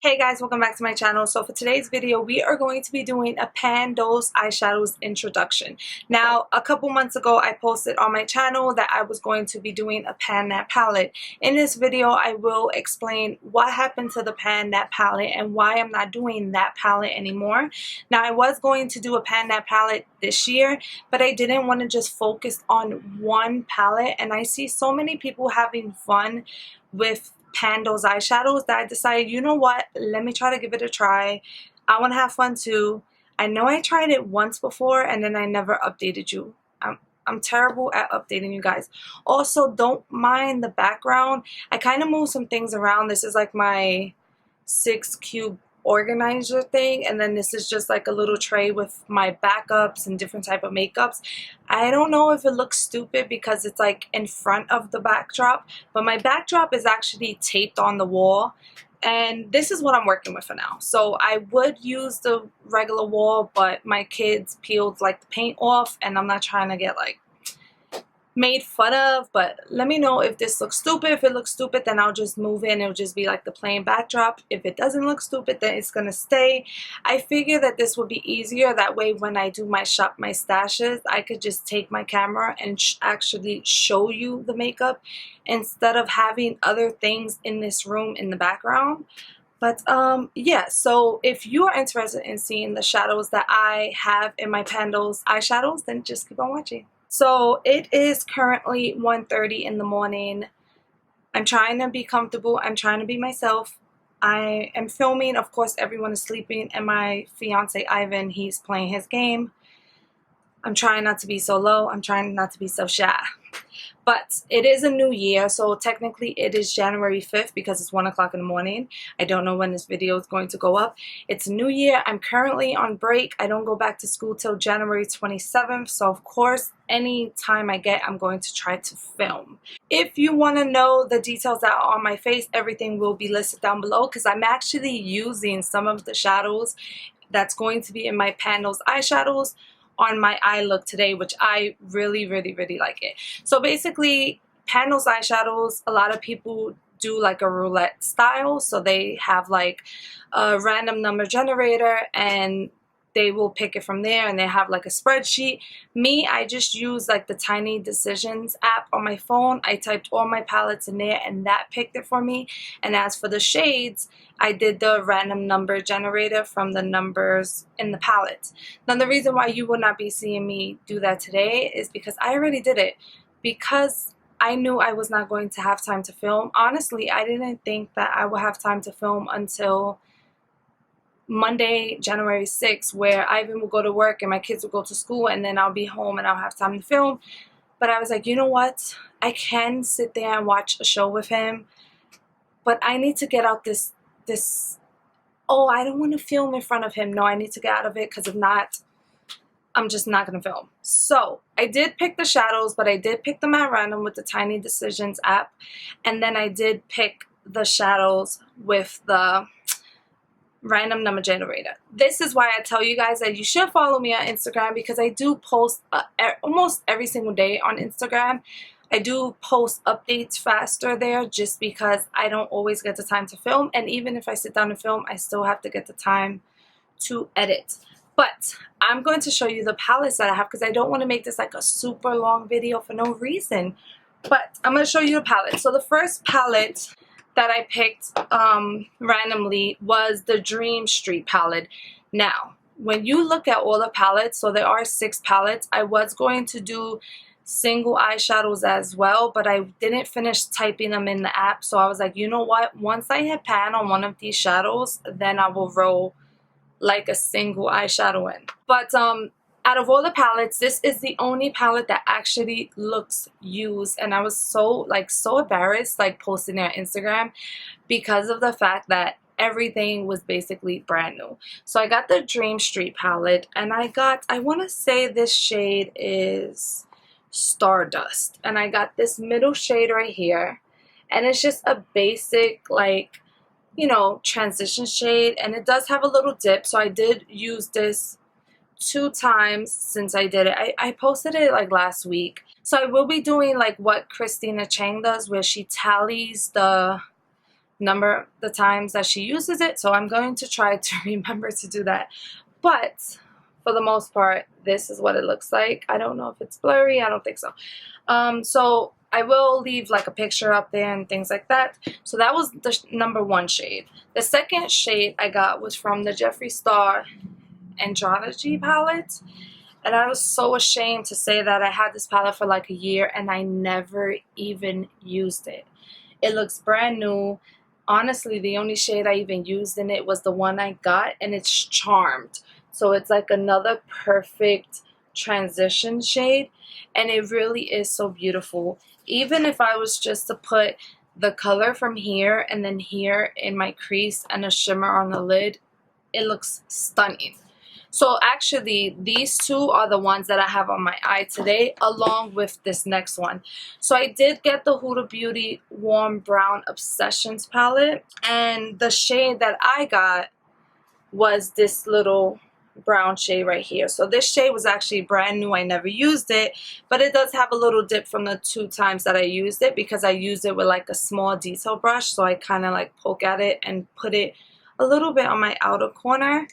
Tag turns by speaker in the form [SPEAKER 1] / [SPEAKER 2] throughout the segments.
[SPEAKER 1] Hey guys, welcome back to my channel. So for today's video, we are going to be doing a pan dose eyeshadows introduction. Now, a couple months ago, I posted on my channel that I was going to be doing a pan nap palette. In this video, I will explain what happened to the pan nap palette and why I'm not doing that palette anymore. Now, I was going to do a pan nap palette this year, but I didn't want to just focus on one palette, and I see so many people having fun with pan dose eyeshadows that I decided, you know what, let me try to give it a try. I want to have fun too. I know I tried it once before and then I never updated you. I'm terrible at updating you guys. Also, don't mind the background. I kind of moved some things around. This is like my 6-cube organizer thing, and then this is just like a little tray with my backups and different type of makeups. I don't know if it looks stupid because it's like in front of the backdrop, but my backdrop is actually taped on the wall, and this is what I'm working with for now. So I would use the regular wall, but my kids peeled like the paint off, and I'm not trying to get like made fun of. But let me know if this looks stupid. If it looks stupid, then I'll just move in. It'll just be like the plain backdrop. If it doesn't look stupid, then it's gonna stay. I figure that this would be easier. That way when I do my shop my stashes, I could just take my camera and actually show you the makeup instead of having other things in this room in the background. But yeah, so if you are interested in seeing the shadows that I have in my pan dose eyeshadows, then just keep on watching. So it is currently 1:30 in the morning. I'm trying to be comfortable. I'm trying to be myself. I am filming. Of course, everyone is sleeping, and my fiance Ivan, he's playing his game. I'm trying not to be so low. I'm trying not to be so shy. But it is a new year, so technically it is January 5th because it's 1 o'clock in the morning. I don't know when this video is going to go up. It's a new year. I'm currently on break. I don't go back to school till January 27th. So of course, any time I get, I'm going to try to film. If you want to know the details that are on my face, everything will be listed down below because I'm actually using some of the shadows that's going to be in my pan dose eyeshadows on my eye look today, which I really like it. So basically, pan dose eyeshadows, a lot of people do like a roulette style. So they have like a random number generator and they will pick it from there, and they have like a spreadsheet. Me, I just use like the Tiny Decisions app on my phone. I typed all my palettes in there and that picked it for me. And as for the shades, I did the random number generator from the numbers in the palette. Now the reason why you will not be seeing me do that today is because I already did it, because I knew I was not going to have time to film. Honestly, I didn't think that I would have time to film until Monday, January 6th, where Ivan will go to work and my kids will go to school, and then I'll be home and I'll have time to film. But I was like, you know what? I can sit there and watch a show with him, but I need to get out this, oh, I don't want to film in front of him. No, I need to get out of it, because if not, I'm just not going to film. So I did pick the shadows, but I did pick them at random with the Tiny Decisions app. And then I did pick the shadows with the random number generator. This is why I tell you guys that you should follow me on Instagram, because I do post almost every single day on Instagram. I do post updates faster there just because I don't always get the time to film, and even if I sit down and film, I still have to get the time to edit. But I'm going to show you the palettes that I have, because I don't want to make this like a super long video for no reason. But I'm going to show you the palette. So the first palette that I picked randomly was the Dream Street palette. Now, when you look at all the palettes, so there are 6 palettes, I was going to do single eyeshadows as well, but I didn't finish typing them in the app. So I was like, you know what? Once I hit pan on one of these shadows, then I will roll like a single eyeshadow in. But out of all the palettes, this is the only palette that actually looks used, and I was so embarrassed like posting it on Instagram because of the fact that everything was basically brand new. So I got the Dream Street palette, and I want to say this shade is Stardust, and I got this middle shade right here, and it's just a basic, like, you know, transition shade, and it does have a little dip. So I did use this 2 times since I did it. I posted it like last week. So I will be doing like what Christina Chang does, where she tallies the number the times that she uses it, so I'm going to try to remember to do that. But for the most part, this is what it looks like. I don't know if it's blurry. I don't think so. So I will leave like a picture up there and things like that. So that was the number 1 shade. The second shade I got was from the Jeffree Star Androgyny palette. And I was so ashamed to say that I had this palette for like a year and I never even used it. It looks brand new. Honestly, the only shade I even used in it was the one I got, and it's Charmed. So it's like another perfect transition shade, and it really is so beautiful. Even if I was just to put the color from here and then here in my crease and a shimmer on the lid, it looks stunning. So actually, these two are the ones that I have on my eye today, along with this next one. So I did get the Huda Beauty Warm Brown Obsessions palette, and the shade that I got was this little brown shade right here. So this shade was actually brand new. I never used it, but it does have a little dip from the 2 times that I used it, because I used it with like a small detail brush. So I kind of like poke at it and put it a little bit on my outer corner.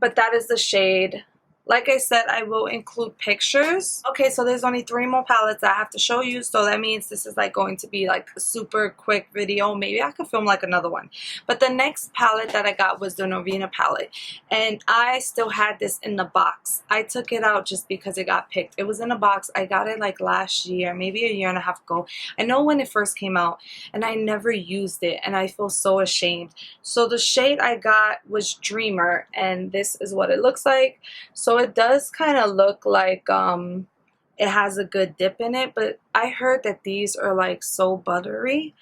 [SPEAKER 1] But that is the shade. Like I said, I will include pictures. Okay, so there's only 3 more palettes I have to show you. So that means this is like going to be like a super quick video. Maybe I could film like another one. But the next palette that I got was the Norvina palette. And I still had this in the box. I took it out just because it got picked. It was in a box. I got it like last year, maybe a year and a half ago. I know when it first came out, and I never used it. And I feel so ashamed. So the shade I got was Dreamer. And this is what it looks like. So it does kind of look like it has a good dip in it, but I heard that these are like so buttery.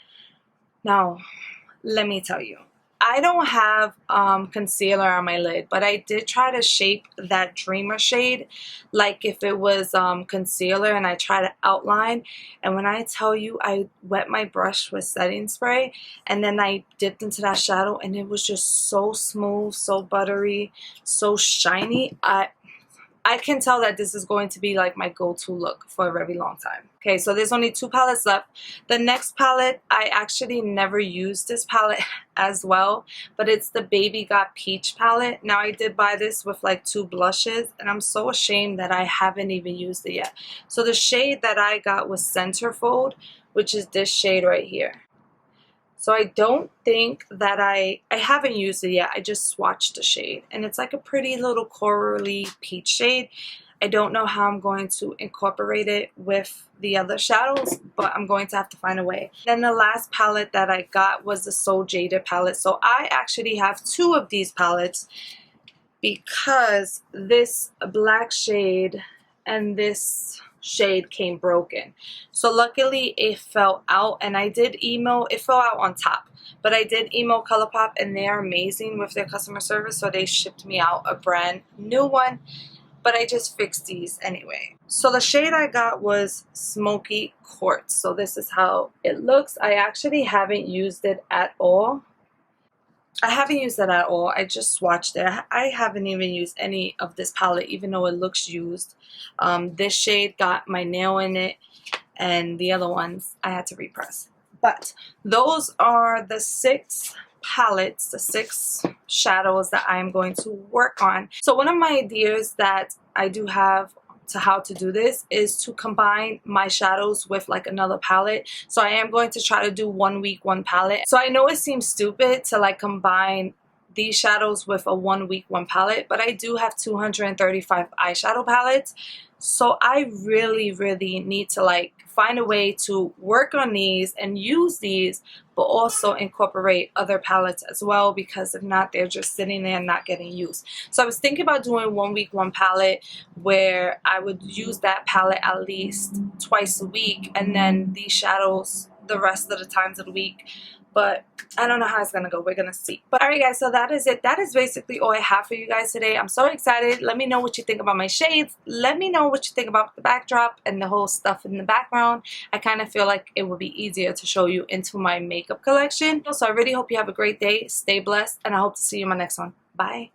[SPEAKER 1] Now, let me tell you, I don't have concealer on my lid, but I did try to shape that Dreamer shade like if it was concealer, and I try to outline. And when I tell you, I wet my brush with setting spray, and then I dipped into that shadow, and it was just so smooth, so buttery, so shiny. I can tell that this is going to be like my go-to look for a very long time. Okay, so there's only 2 palettes left. The next palette, I actually never used this palette as well, but it's the Baby Got Peach palette. Now, I did buy this with like 2 blushes, and I'm so ashamed that I haven't even used it yet. So the shade that I got was Centerfold, which is this shade right here. So I don't think that I haven't used it yet. I just swatched the shade, and it's like a pretty little corally peach shade. I don't know how I'm going to incorporate it with the other shadows, but I'm going to have to find a way. Then the last palette that I got was the So Jaded palette. So I actually have 2 of these palettes because this black shade and this shade came broken. So luckily it fell out, and I did email, it fell out on top, but I did email ColourPop, and they're amazing with their customer service, so they shipped me out a brand new one, but I just fixed these anyway. So the shade I got was Smoky Quartz. So this is how it looks. I actually haven't used it at all. I haven't used that at all. I just swatched it. I haven't even used any of this palette, even though it looks used. This shade got my nail in it, and the other ones I had to repress. But those are the 6 palettes, the 6 shadows that I am going to work on. So one of my ideas that I do have to how to do this is to combine my shadows with like another palette. So I am going to try to do 1 week 1 palette. So I know it seems stupid to like combine these shadows with a 1 week 1 palette, but I do have 235 eyeshadow palettes. So I really need to like find a way to work on these and use these, but also incorporate other palettes as well, because if not, they're just sitting there and not getting used. So I was thinking about doing 1 week 1 palette, where I would use that palette at least twice a week, and then these shadows the rest of the times of the week. But I don't know how it's gonna go. We're gonna see. But alright guys, so that is it. That is basically all I have for you guys today. I'm so excited. Let me know what you think about my shades. Let me know what you think about the backdrop and the whole stuff in the background. I kind of feel like it would be easier to show you into my makeup collection. So I really hope you have a great day. Stay blessed, and I hope to see you in my next one. Bye.